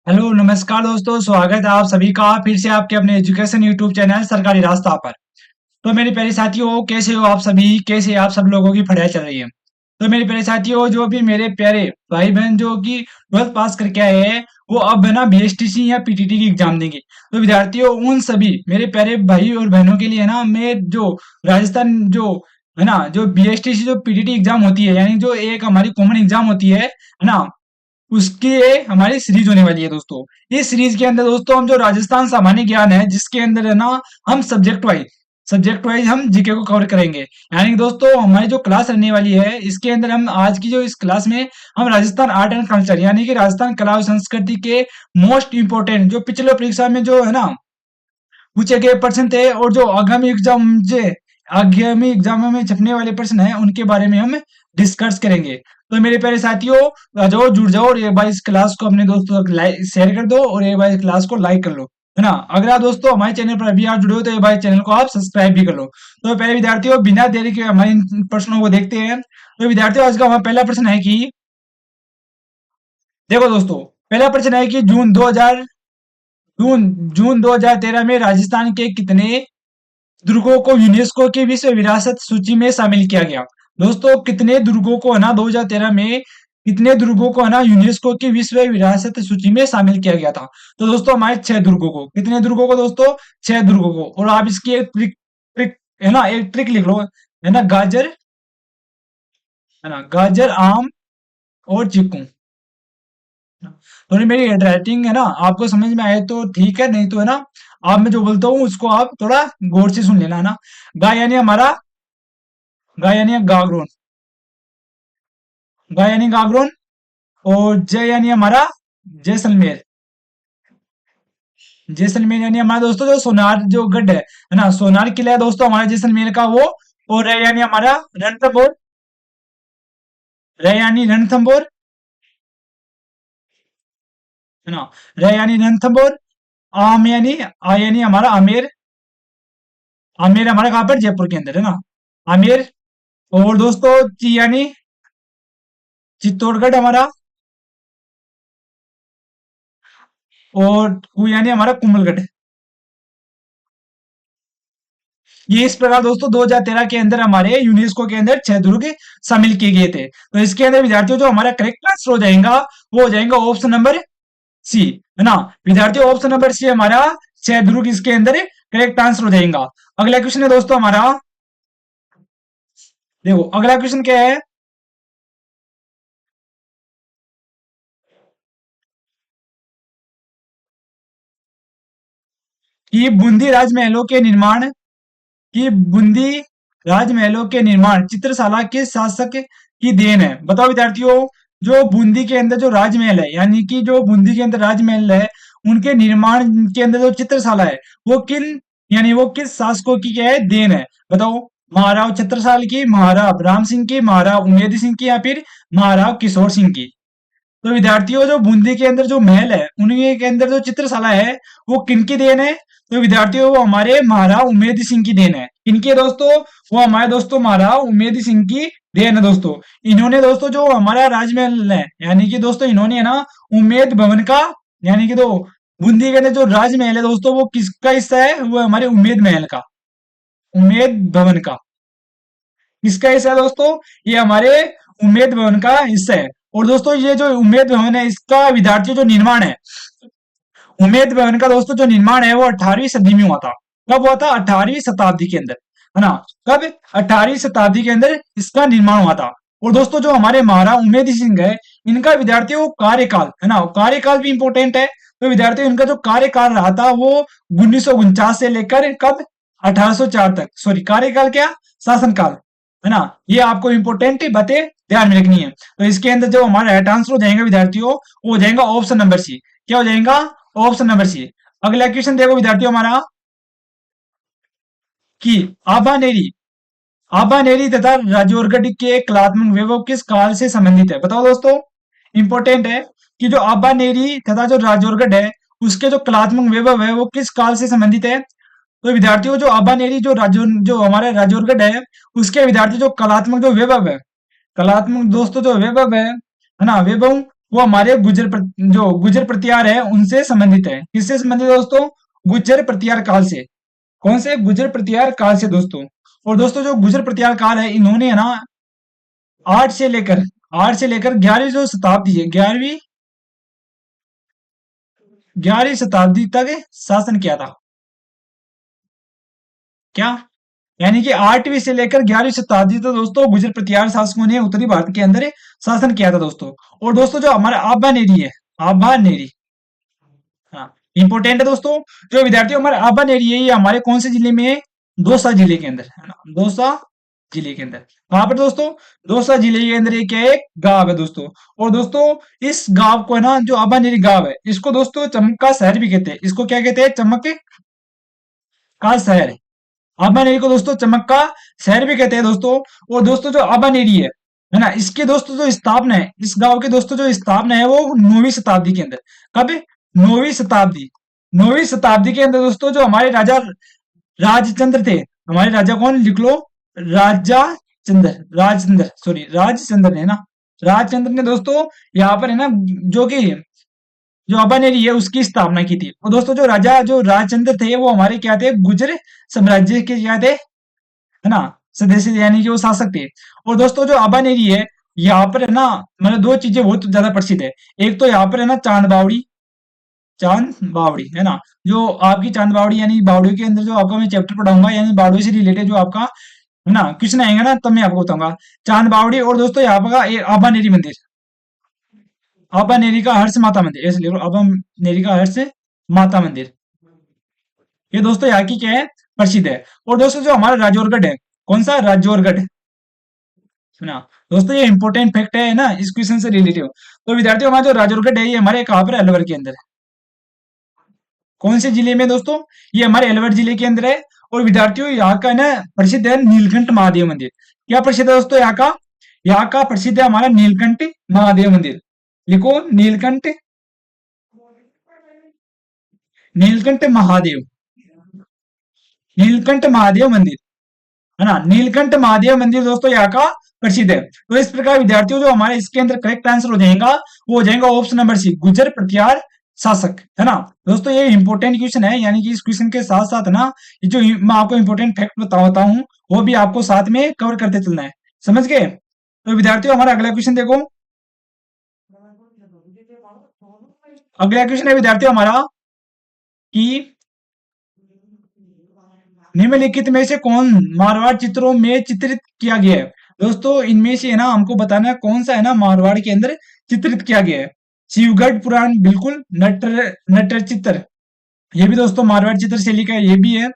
Hello नमस्कार दोस्तों, स्वागत है आप सभी का फिर से आपके अपने एजुकेशन यूट्यूब चैनल सरकारी रास्ता पर। तो मेरे प्यारे साथियों, कैसे हो आप सभी? कैसे आप सब लोगों की पढ़ाई चल रही है? तो मेरे प्यारे साथियों, जो भी मेरे प्यारे भाई बहन जो कि 12th पास करके आए हैं, वो अब है ना बीएसटीसी या पीटीटी की एग्जाम देंगे। तो विद्यार्थियों, उन सभी मेरे प्यारे भाई और बहनों के लिए ना मैं जो राजस्थान जो है ना, जो बीएसटीसी जो पीटीटी एग्जाम होती है, यानी जो एक हमारी कॉमन एग्जाम होती है ना, उसकी ये हमारी सीरीज होने वाली है दोस्तों। इस सीरीज के अंदर दोस्तों हम जो राजस्थान सामान्य ज्ञान है, जिसके अंदर है ना हम सब्जेक्ट वाइज हम जीके को कवर करेंगे। यानी कि दोस्तों हमारी जो क्लास रहने वाली है, इसके अंदर हम आज की जो इस क्लास में हम राजस्थान आर्ट एंड कल्चर यानी कि राजस्थान कला और संस्कृति के मोस्ट इंपोर्टेंट जो पिछले परीक्षा में जो है ना पूछे गए प्रश्न थे, और जो आगामी एग्जामों में छपने वाले प्रश्न हैं, उनके बारे में हम डिस्कस करेंगे। तो मेरे प्यारे साथियों, आ जाओ जुड़ जाओ और एक बार इस क्लास को अपने दोस्तों तक लाइक शेयर कर दो और एक बार इस क्लास को लाइक कर लो, है ना। अगर आप दोस्तों हमारे चैनल पर अभी आप जुड़े हो तो एक बार चैनल को आप सब्सक्राइब भी कर लो। तो पहले विद्यार्थियों, बिना देरी के हमारे इन प्रश्नों को देखते हैं। तो विद्यार्थियों, आज का हमारा पहला प्रश्न है कि देखो दोस्तों, पहला प्रश्न है कि जून जून 2013 में राजस्थान के कितने दुर्गों को यूनेस्को की विश्व विरासत सूची में शामिल किया गया? दोस्तों, कितने दुर्गों को है ना 2013 में कितने दुर्गों को है ना यूनेस्को की विश्व विरासत सूची में शामिल किया गया था? तो दोस्तों हमारे 6 दुर्गों को, कितने दुर्गों को दोस्तों? 6 दुर्गों को। और आप इसकी एक ट्रिक ट्रिक है ना, एक ट्रिक लिख लो, है ना, गाजर, है ना, गाजर, आम और चीकू। थोड़ी मेरी हैंडराइटिंग है ना आपको समझ में आए तो ठीक है, नहीं तो है ना आप मैं जो बोलता हूँ उसको आप थोड़ा गौर से सुन लेना, है ना। गाय यानी हमारा गाय यानी गागरोन, गाय यानी गागरोन। और जय यानी हमारा जैसलमेर, जैसलमेर यानी हमारा दोस्तों जो सोनार जो गढ़ है ना, सोनार किला है दोस्तों हमारा जैसलमेर का वो। और रे यानी हमारा रणथंभौर, रे यानी रणथंभौर, है ना, रे यानी रणथंभौर। आम यानी आ यानी हमारा आमेर, आमेर हमारा कहाँ पर? जयपुर के अंदर, है ना, आमेर। और दोस्तों ची यानी चित्तौड़गढ़ हमारा। और कु यानी हमारा कुंभलगढ़। ये इस प्रकार दोस्तों 2013 के अंदर हमारे यूनेस्को के अंदर 6 दुर्ग शामिल किए गए थे। तो इसके अंदर विद्यार्थियों जो हमारा करेक्ट आंसर हो जाएगा वो हो जाएगा ऑप्शन नंबर सी, है ना। विद्यार्थियों ऑप्शन नंबर सी हमारा 6 दुर्ग इसके अंदर करेक्ट आंसर हो जाएगा। अगला क्वेश्चन है दोस्तों हमारा, देखो अगला क्वेश्चन क्या है कि बूंदी राजमहलों के निर्माण चित्रशाला के शासक की देन है। बताओ विद्यार्थियों, जो बूंदी के अंदर जो राजमहल है, यानी कि जो बूंदी के अंदर राजमहल है, उनके निर्माण के अंदर जो चित्रशाला है, वो वो किस शासकों की क्या है? देन है। बताओ, महाराव छत्रसाल की, महाराव राम सिंह की, महाराव उमेद सिंह की, या फिर महाराव किशोर सिंह की? तो विद्यार्थियों जो बूंदी के अंदर जो महल है, उनके के अंदर जो चित्रशाला है, वो किनकी देन है? तो विद्यार्थियों वो हमारे महाराव उमेद सिंह की देन है। किनकी है दोस्तों? वो हमारे दोस्तों महाराव उमेद सिंह की देन है दोस्तों। इन्होंने दोस्तों जो हमारा राजमहल है, यानी कि दोस्तों इन्होंने है ना उमेद भवन का, यानी कि दो बूंदी के अंदर जो राजमहल है दोस्तों, वो किसका हिस्सा है? वो हमारे उमेद महल का, उमेद भवन का। किसका हिस्सा है दोस्तों? ये हमारे उमेद भवन का हिस्सा है। और दोस्तों ये जो उमेद भवन है, इसका विद्यार्थियों जो निर्माण है, उमेद भवन का दोस्तों जो निर्माण है वो 18वीं सदी में हुआ था। कब हुआ था? 18वीं शताब्दी के अंदर, है ना। कब? 18वीं शताब्दी के अंदर इसका निर्माण हुआ था। और दोस्तों जो हमारे महाराज उमेद सिंह है, इनका विद्यार्थियों कार्यकाल, है ना, कार्यकाल भी इंपॉर्टेंट है। तो विद्यार्थियों इनका जो कार्यकाल रहा था वो 1949 से लेकर कब? 1804 तक। सॉरी, कार्यकाल क्या? शासनकाल, है ना। ये आपको इंपॉर्टेंट बातें ध्यान में रखनी है। तो इसके अंदर जो हमारा राइट आंसर हो जाएगा विद्यार्थियों, वो हो जाएगा ऑप्शन नंबर सी। क्या हो जाएगा? Option number C. अगला क्वेश्चन देखो विद्यार्थियों हमारा कि आबानेरी आबानेरी तथा राजौरगढ़ के कलात्मक वैभव किस काल से संबंधित है? बताओ दोस्तों, इंपॉर्टेंट है कि जो आबानेरी तथा जो राजौरगढ़ है, उसके जो कलात्मक वैभव है वो किस काल से संबंधित है? तो विद्यार्थियों जो आबानेरी जो हमारा राजौरगढ़ है, उसके विद्यार्थी जो कलात्मक जो वैभव है, कलात्मक दोस्तों जो वैभव है ना, वैभव वो हमारे जो गुजर प्रतिहार है उनसे संबंधित है। किससे संबंधित है दोस्तों? गुजर प्रतिहार काल से। कौन से? गुजर प्रतिहार काल से दोस्तों। और दोस्तों जो गुजर प्रतिहार काल है, इन्होंने है ना आठ से लेकर 11वीं जो शताब्दी है, 11वीं शताब्दी तक शासन किया था। क्या? यानी कि 8वीं से लेकर 11वीं शताब्दी तक दोस्तों गुजर प्रतिहार शासकों ने उत्तरी भारत के अंदर शासन किया था दोस्तों। और दोस्तों जो हमारा आबा नेरी है, आबा नेरी, हाँ, इंपॉर्टेंट है दोस्तों। जो विद्यार्थी हमारे आबा नेरी है, ये हमारे कौन से जिले में है? दौसा जिले के अंदर है ना, दौसा जिले के अंदर। वहां पर दोस्तों दौसा जिले के अंदर एक क्या है? एक गांव है दोस्तों। और दोस्तों इस गांव को है ना, जो आबा नेरी गांव है, इसको दोस्तों चमक का शहर भी कहते हैं। इसको क्या कहते हैं? चमक का शहर। आबानेरी को दोस्तों चमक का शहर भी कहते हैं दोस्तों। और दोस्तों जो आबानेरी है ना, इसके दोस्तों जो स्थापना है, इस गांव के दोस्तों जो स्थापना है वो 9वीं शताब्दी के अंदर। कब? 9वीं शताब्दी। 9वीं शताब्दी के अंदर दोस्तों जो हमारे राजा राजचंद्र थे, हमारे राजा कौन? लिख लो, राजा चंद्र, राजचंद्र, सॉरी राजचंद्र है ना, राजचंद्र ने दोस्तों यहाँ पर है ना, जो कि जो अबानेरी है उसकी स्थापना की थी। और दोस्तों जो राजचंद्र थे वो हमारे क्या थे? गुजर साम्राज्य के क्या थे? है ना, सदस्य, यानी कि वो शासक थे। और दोस्तों जो अबानेरी है, यहाँ पर है ना, मतलब दो चीजें बहुत ज्यादा प्रसिद्ध है। एक तो यहाँ पर है ना चांद बावड़ी, चांद बावड़ी है ना, जो आपकी चांद बावड़ी यानी बावड़ी के अंदर जो आपका मैं चैप्टर पढ़ाऊंगा, यानी बावड़ी से रिलेटेड जो आपका है ना क्वेश्चन आएंगे ना, तब मैं आपको बताऊंगा चांद बावड़ी। और दोस्तों यहाँ पर आबानेरी मंदिर, अबा नेरी का हर्ष माता मंदिर, ऐसे लिख लो, अबा नेरी का हर्ष माता मंदिर। ये दोस्तों यहाँ की क्या है? प्रसिद्ध है। और दोस्तों जो हमारा राजौरगढ़ है, कौन सा? राजौरगढ़, सुना? दोस्तों ये इंपॉर्टेंट फैक्ट है ना, इस क्वेश्चन से रिलेटेड। तो विद्यार्थियों हमारा जो राजौरगढ़ है, ये हमारे कहाँ पर है? अलवर के अंदर है। कौन से जिले में दोस्तों? ये हमारे अलवर जिले के अंदर है। और विद्यार्थियों यहाँ का ना प्रसिद्ध है नीलकंठ महादेव मंदिर। क्या प्रसिद्ध है दोस्तों यहाँ का? यहाँ का प्रसिद्ध है हमारा नीलकंठ महादेव मंदिर। लिखो, नीलकंठ, नीलकंठ महादेव, नीलकंठ महादेव मंदिर है ना, नीलकंठ महादेव मंदिर दोस्तों यहाँ का प्रसिद्ध है। तो इस प्रकार विद्यार्थियों जो हमारे इसके अंदर करेक्ट आंसर हो जाएगा वो हो जाएगा ऑप्शन नंबर सी, गुजर प्रतिहार शासक, है ना। दोस्तों ये इंपॉर्टेंट क्वेश्चन है, यानी कि इस क्वेश्चन के साथ साथ ना ये जो मैं आपको इंपॉर्टेंट फैक्ट बताता हूँ वो भी आपको साथ में कवर करते चलना है, समझ गए। तो विद्यार्थियों हमारा अगला क्वेश्चन देखो। अगला क्वेश्चन है विद्यार्थियों हमारा कि निम्नलिखित में से कौन मारवाड़ चित्रों में चित्रित किया गया है? दोस्तों इनमें से है ना हमको बताना है कौन सा है ना मारवाड़ के अंदर चित्रित किया गया है। शिवगढ़ पुराण बिल्कुल, नटर चित्र ये भी दोस्तों मारवाड़ चित्र शैली का है, ये भी है।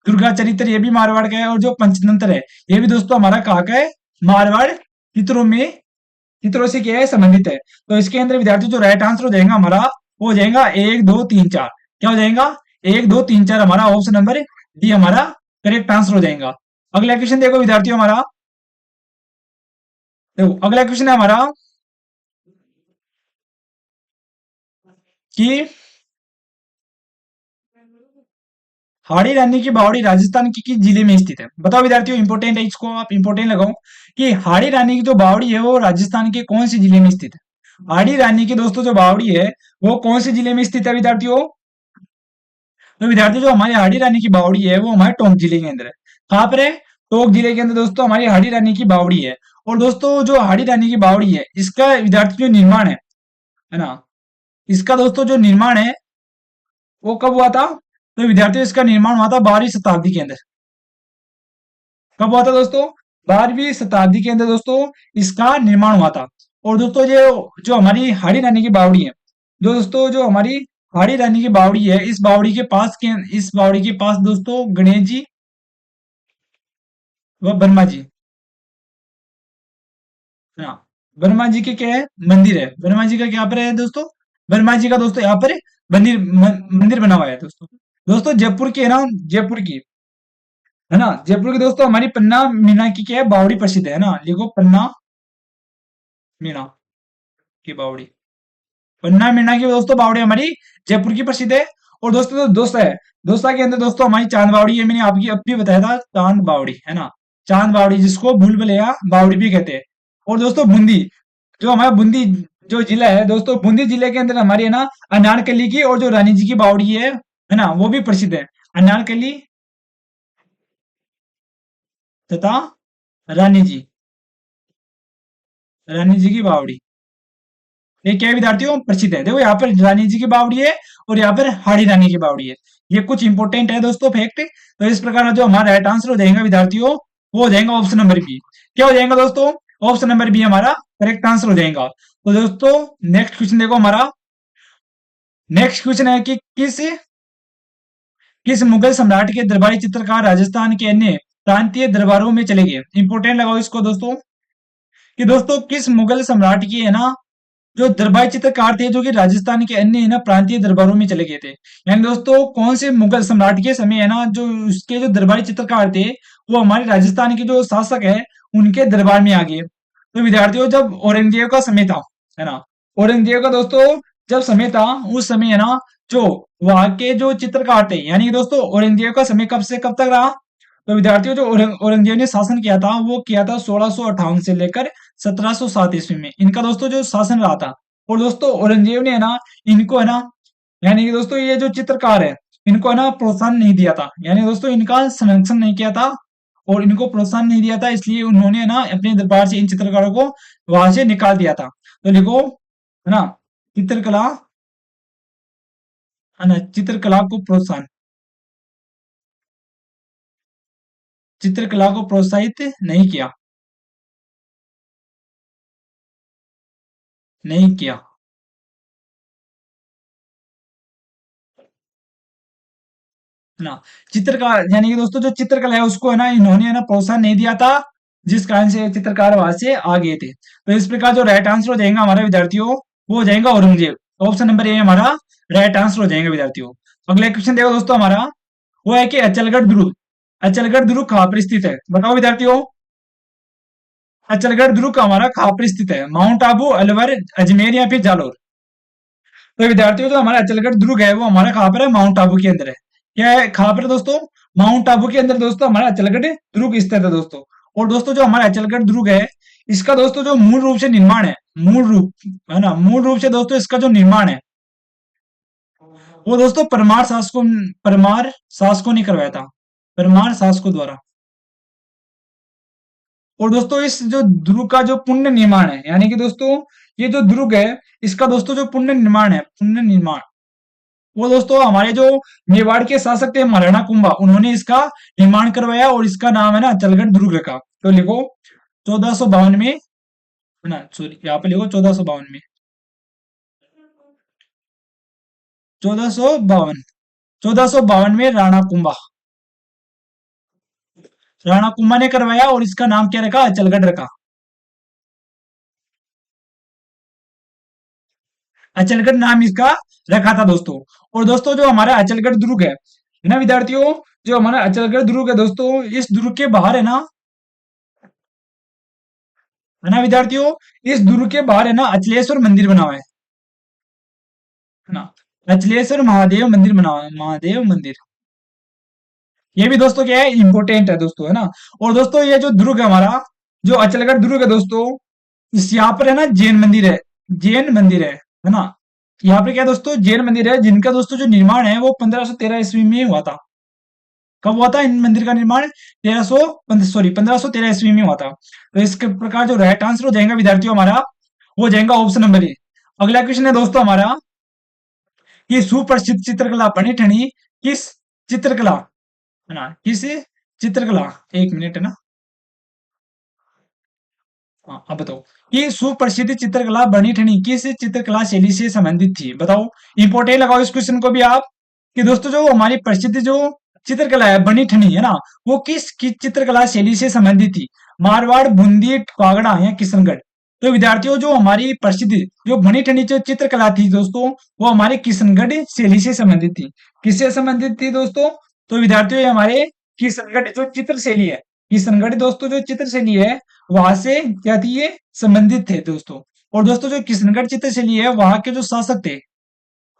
दुर्गा चरित्र ये भी मारवाड़ का है। और जो पंचतंत्र है ये भी दोस्तों हमारा कहाँ का है? मारवाड़ चित्रों से क्या है? संबंधित है। तो इसके अंदर विद्यार्थी जो राइट आंसर हो जाएगा हमारा वो हो जाएगा 1 2 3 4। क्या हो जाएगा? 1 2 3 4 हमारा ऑप्शन नंबर डी हमारा करेक्ट आंसर हो जाएगा। अगला क्वेश्चन देखो विद्यार्थियों हमारा, देखो अगला क्वेश्चन है हमारा कि हाड़ी रानी की बावड़ी राजस्थान की किस जिले में स्थित है? बताओ विद्यार्थियों, इंपोर्टेंट है, इसको आप इंपोर्टेंट लगाओ कि हाड़ी रानी की जो बावड़ी है वो राजस्थान के कौन से जिले में स्थित है? हाड़ी रानी की दोस्तों जो बावड़ी है वो कौन से जिले में स्थित है विद्यार्थियों? तो विद्यार्थी जो हमारी हाड़ी रानी की बावड़ी है वो हमारे टोंक जिले के अंदर है। कहाँ पर है? टोंक जिले के अंदर दोस्तों हमारी हाड़ी रानी की बावड़ी है। और दोस्तों जो हाड़ी रानी की बावड़ी है इसका विद्यार्थी जो निर्माण है ना, इसका दोस्तों जो निर्माण है वो कब हुआ था? तो विद्यार्थियों इसका निर्माण हुआ था 12वीं शताब्दी के अंदर। कब हुआ था दोस्तों? 12वीं शताब्दी के अंदर दोस्तों इसका निर्माण हुआ था। और दोस्तों ये जो हमारी हाड़ी रानी की बावड़ी है, जो दोस्तों जो हमारी हाड़ी रानी की बावड़ी है, इस बावड़ी के पास दोस्तों गणेश जी व ब्रह्मा जी, हाँ, ब्रह्मा जी के क्या है? मंदिर है। ब्रह्मा जी का क्या पर है दोस्तों? ब्रह्मा जी का दोस्तों यहाँ पर मंदिर बना हुआ है दोस्तों। दोस्तों जयपुर की है ना, जयपुर की है ना, जयपुर की दोस्तों हमारी पन्ना मीना की क्या है? बावड़ी प्रसिद्ध है ना, लिखो पन्ना मीना की बावड़ी। पन्ना मीना की दोस्तों बावड़ी हमारी जयपुर की प्रसिद्ध है। और दोस्तों जो दोस्त है, दोस्ता के अंदर दोस्तों हमारी चांद बावड़ी है, मैंने आपकी अब भी बताया था चांद बावड़ी है ना, चांद बावड़ी जिसको भूल भुलैया बावड़ी भी कहते हैं। और दोस्तों बूंदी, जो हमारा बूंदी जो जिला है दोस्तों, बूंदी जिले के अंदर हमारी है ना अनारकली की और जो रानी जी की बावड़ी है ना, वो भी प्रसिद्ध है। अनारकली तथा रानी जी, रानी जी की बावड़ी, ये क्या है विद्यार्थियों, प्रसिद्ध है। देखो यहाँ पर रानी जी की बावड़ी है और यहाँ पर हाड़ी रानी की बावड़ी है। ये कुछ इंपॉर्टेंट है दोस्तों फैक्ट। तो इस प्रकार जो हमारा राइट आंसर हो जाएगा विद्यार्थियों, वो हो जाएगा ऑप्शन नंबर बी। क्या हो जाएगा दोस्तों, ऑप्शन नंबर बी हमारा करेक्ट आंसर हो जाएगा। तो दोस्तों नेक्स्ट क्वेश्चन देखो हमारा। नेक्स्ट क्वेश्चन है कि किस मुगल सम्राट के दरबारी चित्रकार राजस्थान के अन्य प्रांतीय दरबारों में चले गए। इंपोर्टेंट लगाओ इसको दोस्तों, कि दोस्तों किस मुगल सम्राट की है ना जो दरबारी चित्रकार थे जो कि राजस्थान के अन्य है ना प्रांतीय दरबारों में चले गए थे। यानी दोस्तों कौन से मुगल सम्राट के समय है ना जो उसके जो दरबारी चित्रकार थे वो हमारे राजस्थान के जो शासक है उनके दरबार में आ गए। तो विद्यार्थियों जब औरंगजेब का समय था, है ना, औरंगजेब का दोस्तों जब समय था, उस समय है ना जो वहां के जो चित्रकार थे, यानी कि दोस्तों औरंगजेब का समय कब से कब तक रहा। तो विद्यार्थियों जो औरंगजेब ने शासन किया था वो किया था 1658 से लेकर 1707 ईस्वी में, इनका दोस्तों जो शासन रहा था। और दोस्तों औरंगजेब ने है ना इनको है ना, यानी कि दोस्तों ये जो चित्रकार है इनको है ना प्रोत्साहन नहीं दिया था, यानी दोस्तों इनका संरक्षण नहीं किया था और इनको प्रोत्साहन नहीं दिया था, इसलिए उन्होंने है ना अपने दरबार से इन चित्रकारों को वहां से निकाल दिया था। तो लिखो है ना चित्रकला, है ना चित्रकला को प्रोत्साहन, चित्रकला को प्रोत्साहित नहीं किया, नहीं किया, है ना। चित्रकार यानी कि दोस्तों जो चित्रकला है उसको है ना इन्होंने है ना प्रोत्साहन नहीं दिया था, जिस कारण से चित्रकार वहां से आ गए थे। तो इस प्रकार जो राइट आंसर हो जाएगा हमारे विद्यार्थियों वो हो जाएगा औरंगजेब। ऑप्शन नंबर ए हमारा राइट आंसर हो जाएगा विद्यार्थियों। अगला क्वेश्चन देखो दोस्तों हमारा, वो है कि अचलगढ़ दुर्ग, अचलगढ़ दुर्ग कहाँ पर स्थित है, बताओ विद्यार्थियों। अचलगढ़ दुर्ग हमारा कहाँ पर स्थित है, माउंट आबू, अलवर, अजमेर या फिर जालोर। तो विद्यार्थियों जो हमारा अचलगढ़ दुर्ग है वो हमारा कहाँ पर है, माउंट आबू के अंदर है। क्या है कहाँ पर है दोस्तों, माउंट आबू के अंदर दोस्तों हमारा अचलगढ़ दुर्ग स्थित है दोस्तों। और दोस्तों जो हमारा अचलगढ़ दुर्ग है इसका दोस्तों जो मूल रूप से निर्माण है, मूल रूप, है ना, मूल रूप से दोस्तों इसका जो निर्माण है वो दोस्तों परमार शासकों ने करवाया था, परमार शासकों द्वारा। और दोस्तों इस जो दुर्ग का जो पुण्य निर्माण है, यानी कि दोस्तों ये जो दुर्ग है इसका दोस्तों जो पुण्य निर्माण है, पुण्य निर्माण, वो दोस्तों हमारे जो मेवाड़ के शासक थे महाराणा कुंभा, उन्होंने इसका निर्माण करवाया और इसका नाम है ना अचलगढ़ दुर्ग रखा। तो लिखो 1452 में, है ना, सॉरी यहाँ पे लिखो 1452 में, 1452, 1452 में राणा कुंभा ने करवाया और इसका नाम क्या रखा, अचलगढ़ रखा। अचलगढ़ नाम इसका रखा था दोस्तों। और दोस्तों जो हमारा अचलगढ़ दुर्ग है ना विद्यार्थियों, जो हमारा अचलगढ़ दुर्ग है दोस्तों, इस दुर्ग के बाहर है ना विद्यार्थियों, इस दुर्ग के बाहर है ना अचलेश्वर मंदिर बना हुआ है ना, अचलेश्वर महादेव मंदिर बना हुआ है, महादेव मंदिर। ये भी दोस्तों क्या है, इंपोर्टेंट है दोस्तों, है ना। और दोस्तों ये जो दुर्ग है हमारा, जो अचलगढ़ दुर्ग है दोस्तों, इस यहाँ पर है ना जैन मंदिर है, जैन मंदिर है ना। यहाँ पे क्या है दोस्तों, जैन मंदिर है जिनका दोस्तों जो निर्माण है वो 1513 ईस्वी में हुआ था। कब हुआ था इन मंदिर का निर्माण, 1513 ईस्वी में हुआ था। तो इसके प्रकार जो राइट आंसर हो जाएगा विद्यार्थियों हमारा, वो हो जाएगा ऑप्शन नंबर ए। अगला क्वेश्चन है दोस्तों हमारा कि सुप्रसिद्ध चित्रकला बनी ठनी किस चित्रकला, है ना, किस चित्रकला, एक मिनट है ना, हाँ अब बताओ कि सुप्रसिद्ध चित्रकला बनी ठनी किस चित्रकला शैली से संबंधित थी, बताओ। इंपोर्टेंट लगाओ इस क्वेश्चन को भी आप, कि दोस्तों जो हमारी प्रसिद्ध जो चित्रकला है बनी ठनी, है ना, वो किस चित्रकला शैली से संबंधित थी, मारवाड़, बूंदी, कांगड़ा या किशनगढ़। तो विद्यार्थियों जो हमारी प्रसिद्ध जो बनी ठनी जो चित्रकला थी दोस्तों, वो हमारे किशनगढ़ शैली से संबंधित थी। किससे संबंधित थी दोस्तों, तो विद्यार्थियों ये हमारे किशनगढ़ जो चित्र शैली है, किशनगढ़ दोस्तों जो चित्र शैली है वहां से क्या थी ये संबंधित थे दोस्तों। और दोस्तों जो किशनगढ़ चित्र शैली है वहां के जो शासक थे,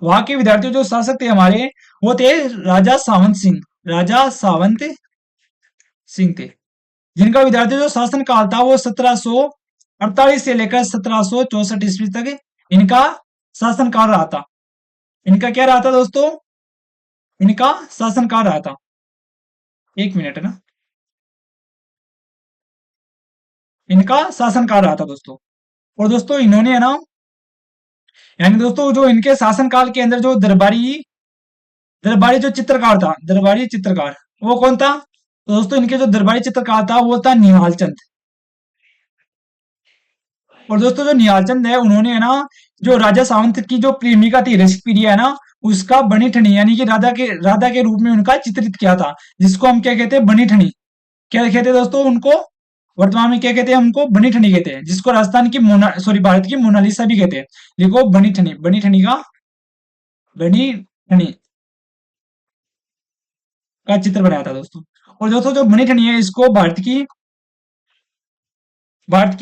वहां के विद्यार्थी जो शासक थे हमारे, वो थे राजा सावंत सिंह, राजा सावंत सिंह थे, जिनका विद्यार्थी जो शासन काल था वो 1748 से लेकर 1764 ईस्वी तक इनका शासनकाल रहा था। इनका क्या रहा था दोस्तों? इनका शासनकाल रहा था। एक मिनट है ना। इनका शासनकाल रहा था दोस्तों। और दोस्तों इन्होंने है ना, यानी दोस्तों जो इनके शासनकाल के अंदर जो दरबारी दरबारी जो चित्रकार था, दरबारी चित्रकार, वो कौन था? तो दोस्तों इनके जो दरबारी चित्रकार था वो था निहाल चंद। और दोस्तों जो निहाल चंद है, उन्होंने है ना जो राजा सावंत की जो प्रेमिका थी रसिकप्रिया है ना, उसका बनी ठनी यानी कि राधा के रूप में उनका चित्रित किया था, जिसको हम क्या कहते हैं? बनी ठनी। क्या कहते हैं दोस्तों उनको? वर्तमान में क्या कहते हैं? हमको बनी ठनी कहते हैं, जिसको राजस्थान की मोना सॉरी भारत की मोनालिसा भी कहते हैं। देखो बनी ठनी का बनी ठनी का चित्र बनाया था दोस्तों। और दोस्तों जो बनी ठनी है, इसको भारत की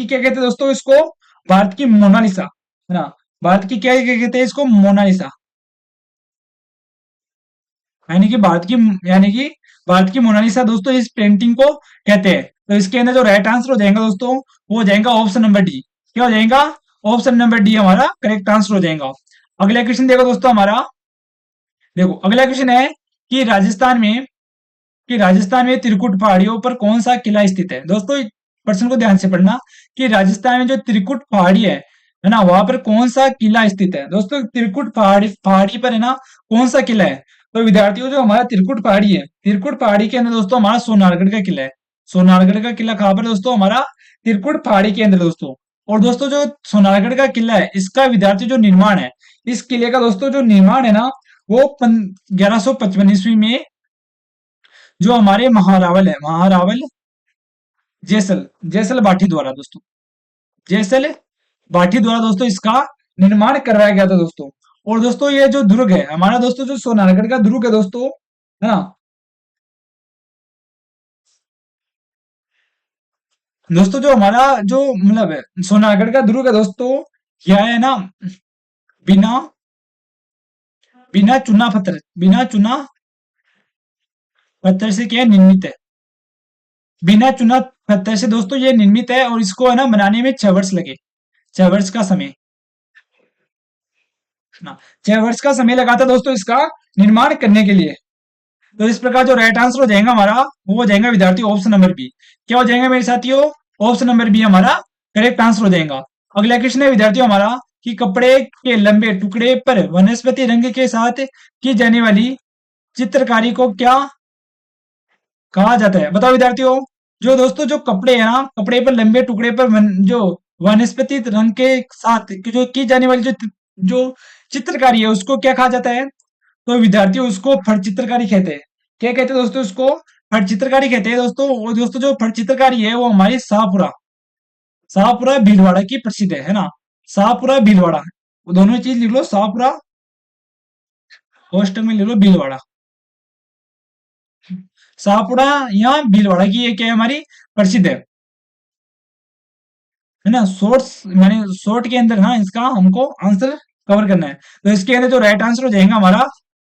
क्या कहते हैं दोस्तों? इसको भारत की मोनालिसा, है ना। भारत की क्या क्या कहते हैं इसको? मोनालिसा। यानी कि भारत की यानी कि भारत की मोनालिसा दोस्तों इस पेंटिंग को कहते हैं। तो इसके अंदर जो राइट आंसर हो जाएगा दोस्तों, वो हो जाएगा ऑप्शन नंबर डी। क्या हो जाएगा? ऑप्शन नंबर डी हमारा करेक्ट आंसर हो जाएगा। अगला क्वेश्चन देखो दोस्तों हमारा। देखो अगला क्वेश्चन है कि राजस्थान में त्रिकुट पहाड़ियों पर कौन सा किला स्थित है? दोस्तों प्रश्न को ध्यान से पढ़ना कि राजस्थान में जो त्रिकुट पहाड़ी है ना, वहां पर कौन सा किला स्थित है? दोस्तों त्रिकुट पहाड़ी पहाड़ी पर है ना, कौन सा किला है? तो विद्यार्थियों जो हमारा त्रिकुट पहाड़ी है, त्रिकुट पहाड़ी के अंदर दोस्तों हमारा सोनारगढ़ का किला है। सोनारगढ़ का किला कहाँ पर है दोस्तों? हमारा त्रिकुट पहाड़ी के अंदर दोस्तों। और दोस्तों जो सोनारगढ़ का किला है, इसका विद्यार्थी जो निर्माण है, इस किले का दोस्तों जो निर्माण है ना, वो 1155 ईस्वी में जो हमारे महारावल जैसल जैसल बाठी द्वारा दोस्तों, जैसल बाठी द्वारा दोस्तों इसका निर्माण करवाया गया था दोस्तों। और दोस्तों ये जो दुर्ग है हमारा दोस्तों, जो सोनारगढ़ का दुर्ग है दोस्तों, है ना, दोस्तों जो हमारा जो मतलब है सोनारगढ़ का दुर्ग है दोस्तों, यह है ना बिना बिना चुना पत्थर से क्या है? निर्मित है। बिना चुना पत्थर से दोस्तों ये निर्मित है, और इसको है ना बनाने में 6 वर्ष लगे। 6 वर्ष का समय ना, 6 वर्ष का समय लगा था दोस्तों इसका निर्माण करने के लिए। तो इस प्रकार जो राइट आंसर हो जाएगा हमारा, वो हो जाएगा विद्यार्थी ऑप्शन नंबर बी। क्या हो जाएगा मेरे साथियों? ऑप्शन नंबर बी हमारा करेक्ट आंसर हो जाएगा। अगला क्वेश्चन है विद्यार्थियों हमारा कि कपड़े के लंबे टुकड़े पर वनस्पति रंग के साथ की जाने वाली चित्रकारी को क्या कहा जाता है? बताओ विद्यार्थियों। जो दोस्तों जो कपड़े हैं ना, कपड़े पर लंबे टुकड़े पर जो वनस्पति रंग के साथ जो की जाने वाली जो चित्रकारी है, उसको क्या कहा जाता है? तो विद्यार्थी उसको फट चित्रकारी कहते हैं। क्या कहते हैं दोस्तों? उसको फट चित्रकारी कहते हैं दोस्तों। और दोस्तों जो फट चित्रकारी है, वो हमारी शाहपुरा भीलवाड़ा की प्रसिद्ध है ना। शाहपुरा भीलवाड़ा, वो दोनों चीज लिख लो, शाहपुरा होस्ट में लिख लो भीलवाड़ा। शाहपुरा या भीलवाड़ा की ये क्या है? हमारी प्रसिद्ध है ना। शॉर्ट्स मैंने शॉर्ट के अंदर, हाँ, इसका हमको आंसर कवर करना है। तो इसके अंदर जो राइट आंसर हो जाएगा हमारा,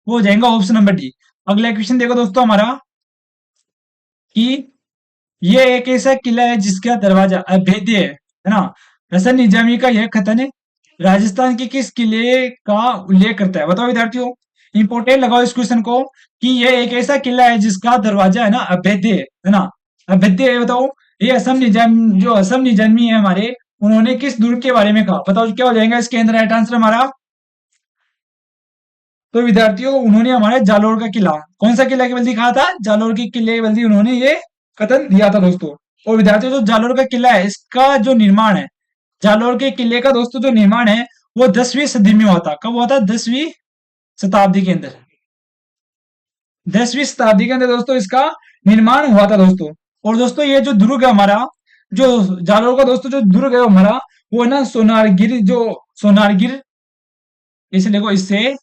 वो हो जाएगा ऑप्शन नंबर डी। अगला क्वेश्चन देखो दोस्तों हमारा कि ये एक ऐसा किला है जिसका दरवाजा अभेद्य है ना। हसन निजामी का यह कथन राजस्थान के किस किले का उल्लेख करता है? बताओ विद्यार्थियों। इंपोर्टेंट लगाओ इस क्वेश्चन को कि यह एक ऐसा किला है जिसका दरवाजा है ना अभेद्य है ना। अभेद्य है, बताओ। ये असम निजामी है हमारे, उन्होंने किस दुर्ग के बारे में कहा? बताओ क्या हो जाएगा इसके अंदर राइट आंसर हमारा। तो विद्यार्थियों उन्होंने हमारे जालोर का किला, कौन सा किला की बल्दी कहा था? जालोर की किले की बल्दी उन्होंने ये कथन दिया था दोस्तों। और विद्यार्थियों जो जालोर का किला है, इसका जो निर्माण है, जालोर के किले का दोस्तों जो निर्माण है, वो 10वीं सदी में हुआ था। कब हुआ था? 10वीं शताब्दी के अंदर। 10वीं शताब्दी के अंदर दोस्तों इसका निर्माण हुआ था दोस्तों। और दोस्तों ये जो दुर्ग है हमारा, जो जालोर का दोस्तों जो दुर्ग है हमारा, वो है ना सोनारगिर, इसे देखो, इससे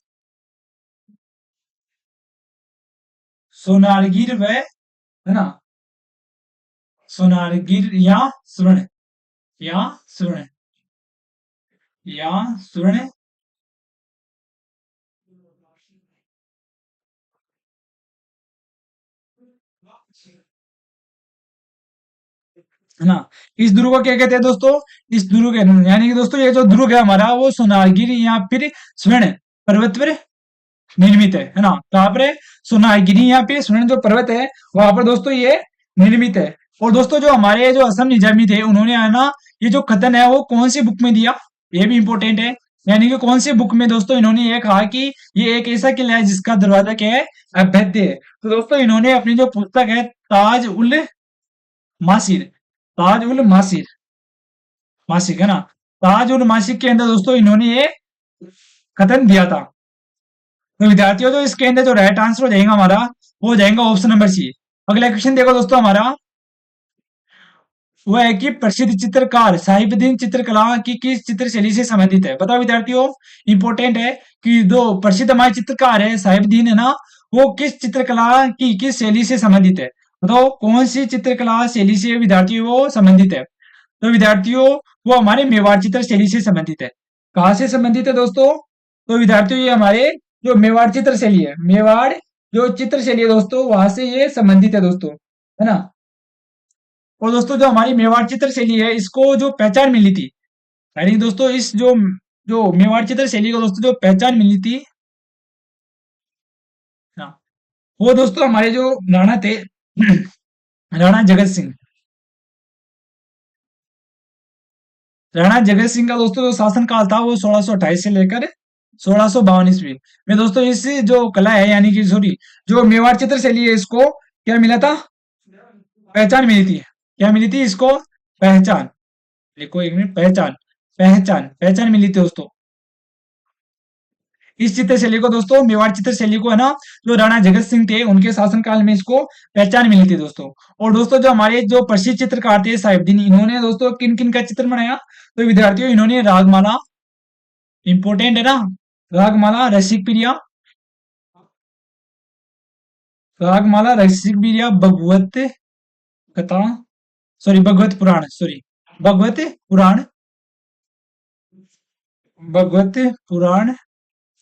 सोनारगिर व है ना, सोनारगिर या स्वर्ण या स्वर्ण है ना। इस ध्रुव को क्या कहते हैं दोस्तों? इस ध्रुव के यानी कि दोस्तों ये जो ध्रुव है हमारा वो सोनागिरी या फिर स्वर्ण पर्वत पर निर्मित है ना। कहाँ पर है? सोनागिरी या फिर स्वर्ण जो पर्वत है वहां पर दोस्तों ये निर्मित है। और दोस्तों जो हमारे जो असम निजामी थे उन्होंने है ना ये जो कथन है वो कौन सी बुक में दिया? ये भी इंपॉर्टेंट है। यानी कि कौन सी बुक में दोस्तों इन्होंने ये कहा कि ये एक ऐसा किला है जिसका दरवाजा क्या है? अभेद्य है। तो दोस्तों इन्होंने अपनी जो पुस्तक है ताज उल मासिर, ताज उल मासिर, मासिक है ना, ताज उल मासिक के अंदर दोस्तों इन्होंने ये कथन दिया था। तो विद्यार्थियों जो इसके अंदर जो राइट आंसर हो जाएगा हमारा वो हो जाएगा ऑप्शन नंबर सी। अगला क्वेश्चन देखो दोस्तों हमारा, वो है कि प्रसिद्ध चित्रकार साहिबुद्दीन चित्रकला की किस चित्र शैली से संबंधित है? बताओ विद्यार्थियों, इंपॉर्टेंट है कि जो प्रसिद्ध हमारे चित्रकार है साहिबुद्दीन है ना, वो किस चित्रकला की किस शैली से संबंधित है? बताओ कौन सी चित्रकला शैली से विद्यार्थियों वो संबंधित है? तो विद्यार्थियों वो हमारे मेवाड़ चित्र शैली से संबंधित है। कहाँ से संबंधित है दोस्तों? तो विद्यार्थियों ये हमारे जो मेवाड़ चित्र शैली है, मेवाड़ जो चित्र शैली है दोस्तों वहां से ये संबंधित है दोस्तों, है ना। और दोस्तों जो हमारी मेवाड़ चित्र शैली है इसको जो पहचान मिली थी, यानी दोस्तों इस जो जो मेवाड़ चित्र शैली को दोस्तों जो पहचान मिली थी ना, वो दोस्तों हमारे जो राणा थे राणा जगत सिंह, राणा जगत सिंह का दोस्तों जो शासन काल था वो 1628 से लेकर 1652 ईस्वी में दोस्तों इस जो कला है यानी कि सॉरी जो मेवाड़ चित्र शैली है इसको क्या मिला था? पहचान मिली थी। क्या मिली थी इसको? पहचान। लिखो एक मिनट, पहचान, पहचान पहचान मिली थी दोस्तों। इस चित्र शैली को दोस्तों मेवाड़ चित्र शैली को है ना जो राणा जगत सिंह थे उनके शासनकाल में इसको पहचान मिली थी दोस्तों। और दोस्तों जो हमारे जो प्रसिद्ध चित्रकार थे साहिबुद्दीन इन्होंने दोस्तों किन किन का चित्र बनाया? तो विद्यार्थियों इन्होंने रागमाला, इंपोर्टेंट है ना, रागमाला रसिक प्रिया, रागमाला रसिक प्रिया, भगवत कथा, सॉरी भगवत पुराण, सॉरी भगवत पुराण, भगवत पुराण है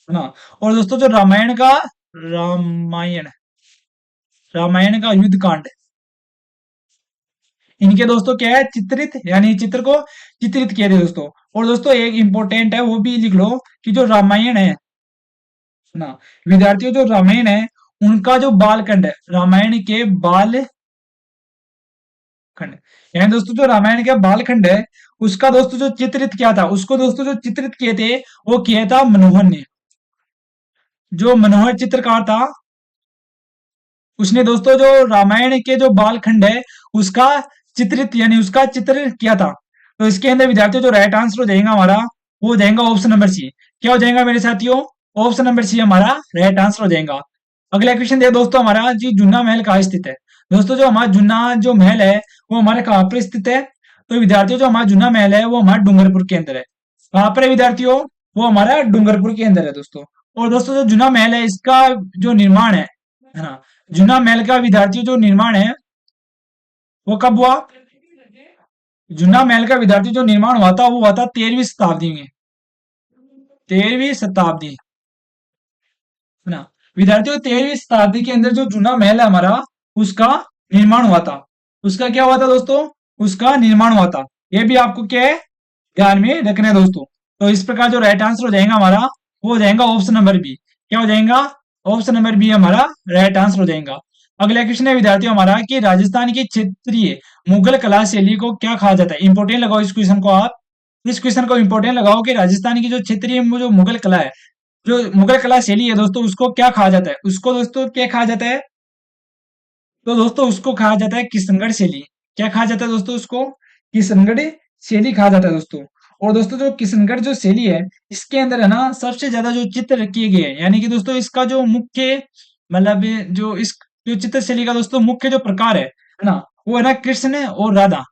ना। और दोस्तों जो रामायण रामायण का युद्ध कांड इनके दोस्तों क्या है? चित्रित यानी चित्र को चित्रित किए थे दोस्तों। और दोस्तों एक इंपॉर्टेंट है वो भी लिख लो कि जो रामायण है ना, विद्यार्थियों जो रामायण है उनका जो बालखंड है रामायण के बाल खंड, यानी दोस्तों जो रामायण का बालखंड है उसका दोस्तों जो चित्रित किया था उसको दोस्तों जो चित्रित किए थे वो किया था मनोहर ने। जो मनोहर चित्रकार था उसने दोस्तों जो रामायण के जो बालखंड है उसका चित्रित यानी उसका चित्र किया था। तो इसके अंदर विद्यार्थियों जो राइट आंसर हो जाएगा हमारा वो हो जाएगा ऑप्शन नंबर सी। क्या हो जाएगा मेरे साथियों? ऑप्शन नंबर सी हमारा राइट आंसर हो जाएगा। अगला क्वेश्चन देखो दोस्तों हमारा जी, जुन्ना महल कहाँ स्थित है? दोस्तों जो हमारा जुन्ना जो महल है वो हमारे कहाँ पर स्थित है? तो विद्यार्थियों जो हमारा जुन्ना महल है वो हमारा डूंगरपुर के अंदर है। कहाँ पर है विद्यार्थियों? वो हमारा डूंगरपुर के अंदर है दोस्तों। और दोस्तों जो जुना महल है इसका जो निर्माण है ना, जुना महल का विद्यार्थियों जो निर्माण है वो कब हुआ? जुना महल का विद्यार्थी जो निर्माण हुआ था वो हुआ था 13वीं शताब्दी में, 13वीं शताब्दी, है ना। विद्यार्थियों 13वीं शताब्दी के अंदर जो जुना महल है हमारा उसका निर्माण हुआ था। उसका क्या हुआ था दोस्तों? उसका निर्माण हुआ था। ये भी आपको क्या है ध्यान में रखना है दोस्तों। तो इस प्रकार जो राइट आंसर हो जाएगा हमारा वो हो जाएगा ऑप्शन नंबर बी। क्या हो जाएगा? ऑप्शन नंबर बी हमारा राइट आंसर हो जाएगा। अगला क्वेश्चन है विद्यार्थियों हमारा कि राजस्थान की क्षेत्रीय मुगल कला शैली को क्या कहा जाता है? इंपोर्टेंट लगाओ इस क्वेश्चन को आप, इस क्वेश्चन को इंपोर्टेंट लगाओ कि राजस्थान की जो क्षेत्रीय जो मुगल कला है, जो मुगल कला शैली है दोस्तों उसको क्या कहा जाता है? उसको दोस्तों क्या कहा जाता है? तो दोस्तों उसको कहा जाता है किशनगढ़ शैली। क्या कहा जाता है दोस्तों? उसको किशनगढ़ शैली कहा जाता है दोस्तों। और दोस्तों जो किशनगढ़ जो शैली है इसके अंदर है ना सबसे ज्यादा जो चित्र किए गए हैं यानी कि दोस्तों इसका जो मुख्य मतलब जो इस जो चित्र शैली का दोस्तों मुख्य जो प्रकार है ना वो है ना कृष्ण और राधा,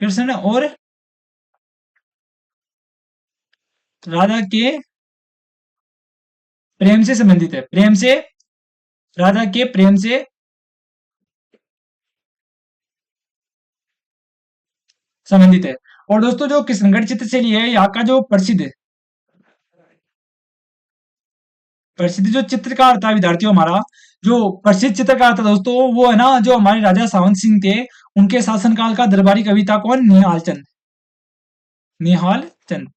कृष्ण और राधा के प्रेम से संबंधित है, प्रेम से, राधा के प्रेम से संबंधित है। और दोस्तों जो किशनगढ़ चित्र शैली है यहाँ का जो प्रसिद्ध प्रसिद्ध जो चित्रकार था विद्यार्थियों हमारा, जो प्रसिद्ध चित्रकार था दोस्तों, वो है ना जो हमारे राजा सावंत सिंह थे, उनके शासनकाल का दरबारी कवि था कौन? निहाल चंद। निहाल चंद,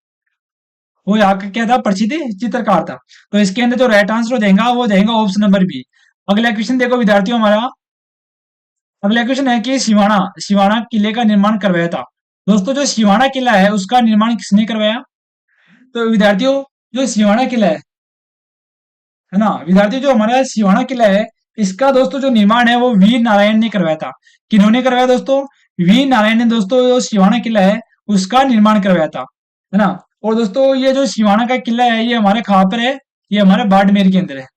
वो यहाँ का क्या था? प्रसिद्ध चित्रकार था। तो इसके अंदर जो राइट आंसर हो जाएगा वो जाएगा ऑप्शन नंबर बी। अगला क्वेश्चन देखो विद्यार्थियों हमारा, अगला क्वेश्चन है कि सिवाना सिवाना किले का निर्माण करवाया था। दोस्तों जो सिवाना किला है उसका निर्माण किसने करवाया? तो विद्यार्थियों जो सिवाना किला है ना विद्यार्थियों, जो हमारा सिवाना किला है, इसका दोस्तों जो निर्माण है वो वीर नारायण ने करवाया था। किन्होंने करवाया दोस्तों? वीर नारायण ने दोस्तों जो सिवाना किला है उसका निर्माण करवाया था, है ना। और दोस्तों ये जो सिवाना का किला है ये हमारे कहाँ पर है? ये हमारे बाड़मेर के अंदर है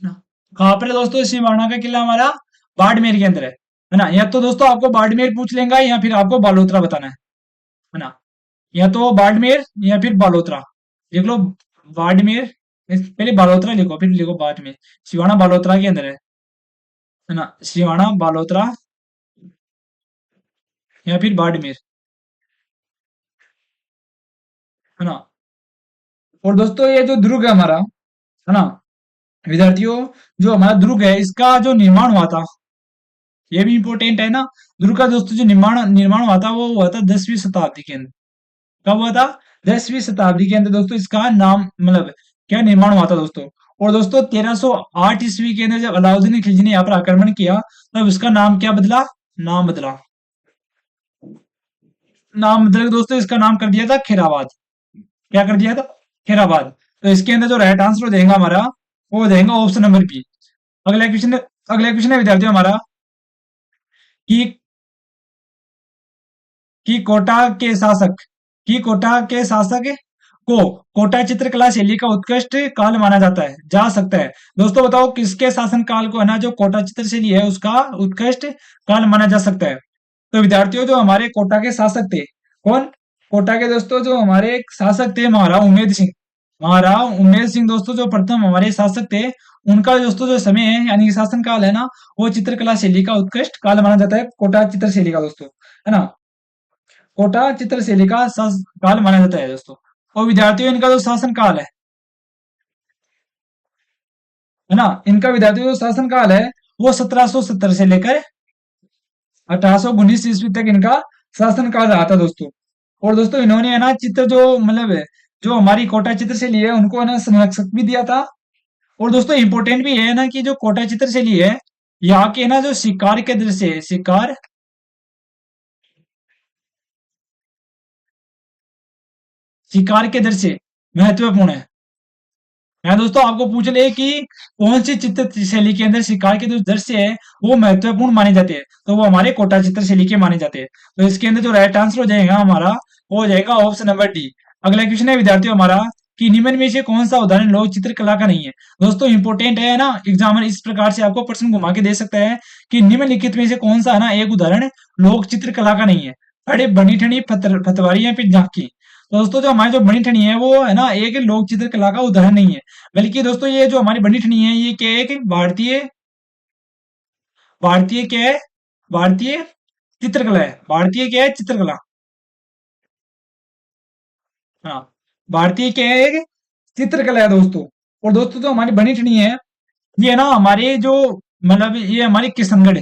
ना। कहाँ पर है दोस्तों सिवाना का किला? हमारा बाड़मेर के अंदर है ना। या तो दोस्तों आपको बाड़मेर पूछ लेंगे या फिर आपको बालोतरा बताना है ना। या तो बाड़मेर या फिर बालोतरा, लिख लो बाड़मेर, पहले बालोतरा लिखो फिर लिखो बाड़मेर। सिवाना बालोतरा के अंदर है ना। सिवाना बालोतरा या फिर बाड़मेर, है ना। और दोस्तों ये जो दुर्ग है हमारा, है ना विद्यार्थियों, जो हमारा दुर्ग है इसका जो निर्माण हुआ था, ये भी इंपॉर्टेंट है ना। दुर्ग का दोस्तों जो निर्माण निर्माण हुआ था वो हुआ था 10वीं शताब्दी के अंदर। कब हुआ था? 10वीं शताब्दी के अंदर दोस्तों इसका नाम मतलब क्या निर्माण हुआ था दोस्तों। और दोस्तों 1308 ईस्वी के अंदर जब अलाउद्दीन खिलजी ने यहाँ पर आक्रमण किया तब इसका नाम क्या बदला? नाम बदला, नाम बदल के दोस्तों इसका नाम कर दिया था खैराबाद। क्या कर दिया था? खैराबाद। तो इसके अंदर जो राइट आंसर हो जाएगा हमारा वो हो जाएगा ऑप्शन नंबर बी। अगला क्वेश्चन, अगला क्वेश्चन है विद्यार्थियों हमारा कि कि कोटा के शासक कि कोटा के शासक को कोटा चित्रकला शैली का उत्कृष्ट काल माना जाता है जा सकता है। दोस्तों बताओ किसके शासन काल को है ना जो कोटा चित्र शैली है उसका उत्कृष्ट काल माना जा सकता है? तो विद्यार्थियों जो हमारे कोटा के शासक थे, कौन? कोटा के दोस्तों जो हमारे शासक थे महाराज उमेद सिंह। महाराज उमेद सिंह दोस्तों जो प्रथम हमारे शासक थे, उनका दोस्तों जो समय है यानी कि शासन काल है ना, वो चित्रकला शैली का उत्कृष्ट काल माना जाता है, कोटा चित्र शैली का दोस्तों, है ना। कोटा चित्र शैली का काल माना जाता है दोस्तों। और विद्यार्थियों इनका जो शासन काल है ना, इनका विद्यार्थियों जो शासन काल है वो 1770 से लेकर 1819 ईस्वी तक इनका शासन काल रहा था दोस्तों। और दोस्तों इन्होंने है ना चित्र जो मतलब जो हमारी कोटा चित्र शैली है उनको है ना संरक्षक भी दिया था। और दोस्तों इंपॉर्टेंट भी है ना कि जो कोटा चित्र शैली है यहाँ के ना जो शिकार के दृश्य है, शिकार के दृश्य महत्वपूर्ण है। मैं दोस्तों आपको पूछ ले कि कौन सी चित्र शैली के अंदर शिकार के जो दृश्य है वो महत्वपूर्ण माने जाते हैं, तो वो हमारे कोटा चित्र शैली के माने जाते हैं। तो इसके अंदर जो राइट आंसर हो जाएगा हमारा वो हो जाएगा ऑप्शन नंबर डी। अगला क्वेश्चन है विद्यार्थियों हमारा कि निम्न में से कौन सा उदाहरण लोक चित्रकला का नहीं है? दोस्तों इंपॉर्टेंट है ना, एग्जामिनर इस प्रकार से आपको प्रश्न घुमा के दे सकता है कि निम्नलिखित में से कौन सा है ना एक उदाहरण लोक चित्रकला का नहीं है? अरे बनी ठनी फतवारी या फिर झांकी। तो दोस्तों जो हमारी जो बनी ठनी है वो है ना एक लोक चित्रकला का उदाहरण नहीं है, बल्कि दोस्तों ये जो हमारी बनी ठनी है ये क्या है कि भारतीय भारतीय क्या है? भारतीय चित्रकला है। भारतीय क्या है? चित्रकला। हाँ, भारतीय क्या है? एक चित्रकला है दोस्तों। और दोस्तों जो हमारी बनी ठनी है ये ना हमारे जो मतलब ये हमारी किशनगढ़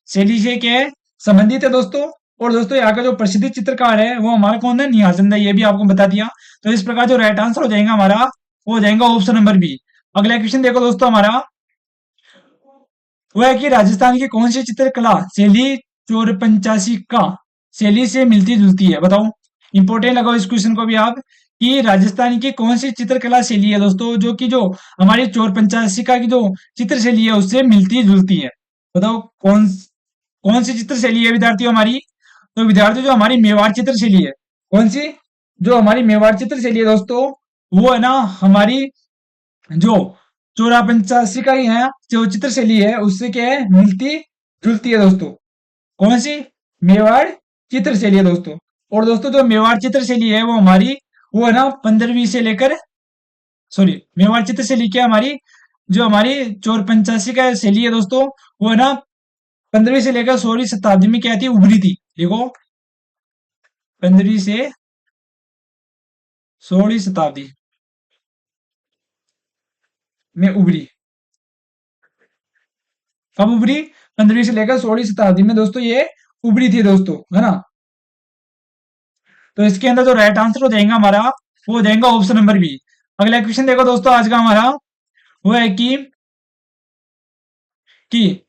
शैली से क्या है? संबंधित है दोस्तों। और दोस्तों यहाँ का जो प्रसिद्ध चित्रकार है वो हमारा कौन है? निहाल चंद है, ये भी आपको बता दिया। तो इस प्रकार जो राइट आंसर हो जाएगा हमारा वो हो जाएगा ऑप्शन नंबर बी। अगला क्वेश्चन देखो दोस्तों हमारा, वो है कि राजस्थान की कौन सी चित्रकला शैली चोरपंचाशी का शैली से मिलती जुलती है? बताओ, इंपॉर्टेंट लगाओ इस क्वेश्चन को भी आप कि राजस्थान की कौन सी चित्रकला शैली है दोस्तों जो कि जो हमारी चोरपंचाशी का की जो चित्र शैली है उससे मिलती जुलती है? बताओ कौन सी चित्र शैली है विद्यार्थियों हमारी? तो विद्यार्थियों जो हमारी मेवाड़ चित्र शैली है, कौन सी? जो हमारी मेवाड़ चित्र शैली है दोस्तों वो है ना हमारी जो चौरा पंचाशी का ही है जो चित्र शैली है उससे क्या है? मिलती जुलती है दोस्तों। कौन सी? मेवाड़ चित्र शैली है दोस्तों। और दोस्तों जो मेवाड़ चित्र शैली है वो हमारी वो है ना 15वीं से लेकर सॉरी मेवाड़ चित्र शैली क्या है हमारी? जो हमारी चौर पंचाशी का शैली है दोस्तों वो है ना 15वीं से लेकर 16वीं शताब्दी में क्या थी? उभरी थी। देखो 15वीं से 16वीं शताब्दी में उभरी। कब उभरी? 15वीं से लेकर 16वीं शताब्दी में दोस्तों ये उभरी थी दोस्तों, है ना। तो इसके अंदर जो राइट आंसर हो जाएगा हमारा, वो हो जाएगा ऑप्शन नंबर बी। अगला क्वेश्चन देखो दोस्तों आज का हमारा, वो है कि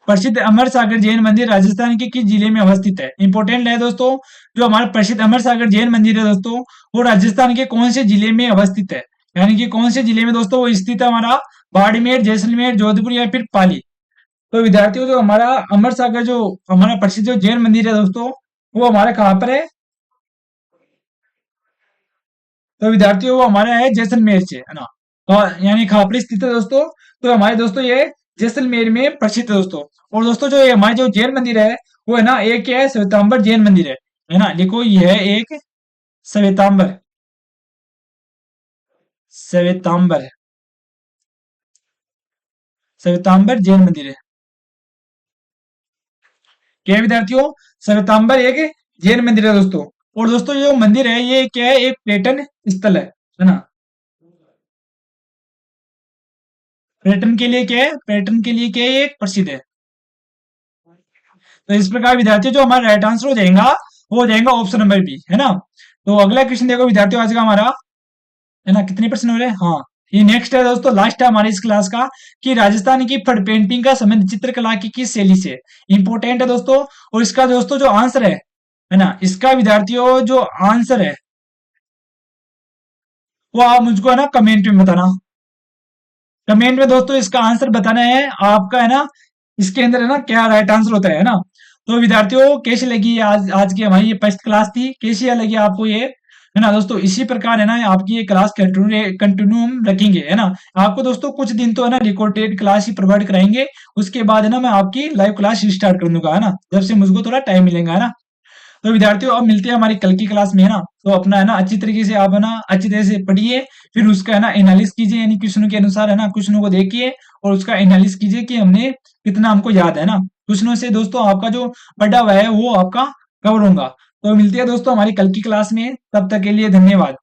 प्रसिद्ध अमर सागर जैन मंदिर राजस्थान के किस जिले में अवस्थित है? इंपॉर्टेंट है दोस्तों। जो हमारा प्रसिद्ध अमर सागर जैन मंदिर है दोस्तों, वो राजस्थान के कौन से जिले में अवस्थित है? यानी कि कौन से जिले में दोस्तों वो स्थित है हमारा? बाड़मेर, जैसलमेर, जोधपुर या फिर पाली। तो विद्यार्थियों जो हमारा अमर सागर जो हमारा प्रसिद्ध जो जैन मंदिर है दोस्तों, वो हमारा कहाँ पर है? तो विद्यार्थियों वो हमारा है जैसलमेर से, है ना। यानी कहाँ पर स्थित है दोस्तों? तो हमारे दोस्तों ये जैसलमेर में प्रसिद्ध है दोस्तों। और दोस्तों जो ये हमारे जो जैन मंदिर है, वो है ना, एक क्या है, श्वेतांबर जैन मंदिर है ना। लिखो ये है एक श्वेतांबर, श्वेतांबर, श्वेतांबर जैन मंदिर है। क्या है विद्यार्थियों? श्वेतांबर एक जैन मंदिर है दोस्तों। और दोस्तों ये जो मंदिर है ये क्या है, एक पर्यटन स्थल है ना। पर्यटन के लिए क्या है, पर्यटन के लिए क्या है, ये प्रसिद्ध है। तो इस प्रकार विद्यार्थी जो हमारा राइट आंसर हो जाएगा, वो हो जाएगा ऑप्शन नंबर बी, है ना। तो अगला क्वेश्चन देखो विद्यार्थियों आज का हमारा, है ना, कितने प्रश्न हो रहे हैं? हाँ, ये नेक्स्ट है दोस्तों, लास्ट है हमारी इस क्लास का, कि राजस्थान की फड़ पेंटिंग का संबंध चित्रकला की किस शैली से? इंपोर्टेंट है दोस्तों। और इसका दोस्तों जो आंसर है ना, इसका विद्यार्थियों जो आंसर है, वो आप मुझको है ना कमेंट में बताना। कमेंट में दोस्तों इसका आंसर बताना है आपका, है ना। इसके अंदर है ना क्या राइट आंसर होता है ना। तो विद्यार्थियों कैसी लगी आज आज की हमारी ये फर्स्ट क्लास थी, कैसी लगी आपको ये, है ना दोस्तों। इसी प्रकार है ना आपकी ये क्लास कंटिन्यू हम रखेंगे, है ना। आपको दोस्तों कुछ दिन तो है ना रिकॉर्डेड क्लास ही प्रोवाइड कराएंगे, उसके बाद है ना मैं आपकी लाइव क्लास स्टार्ट कर दूंगा, है ना, जब से मुझको थोड़ा टाइम मिलेगा, है ना। तो विद्यार्थियों अब मिलते हैं हमारी कल की क्लास में, है ना। तो अपना है ना अच्छी तरीके से आप है ना अच्छी तरह से पढ़िए, फिर उसका है ना एनालिसिस कीजिए, यानी क्वेश्चनों के अनुसार है ना क्वेश्चनों को देखिए और उसका एनालिसिस कीजिए कि हमने कितना हमको याद है ना। क्वेश्चनों से दोस्तों आपका जो पढ़ा हुआ है वो आपका कवर होगा। तो मिलते हैं दोस्तों हमारी कल की क्लास में, तब तक के लिए धन्यवाद।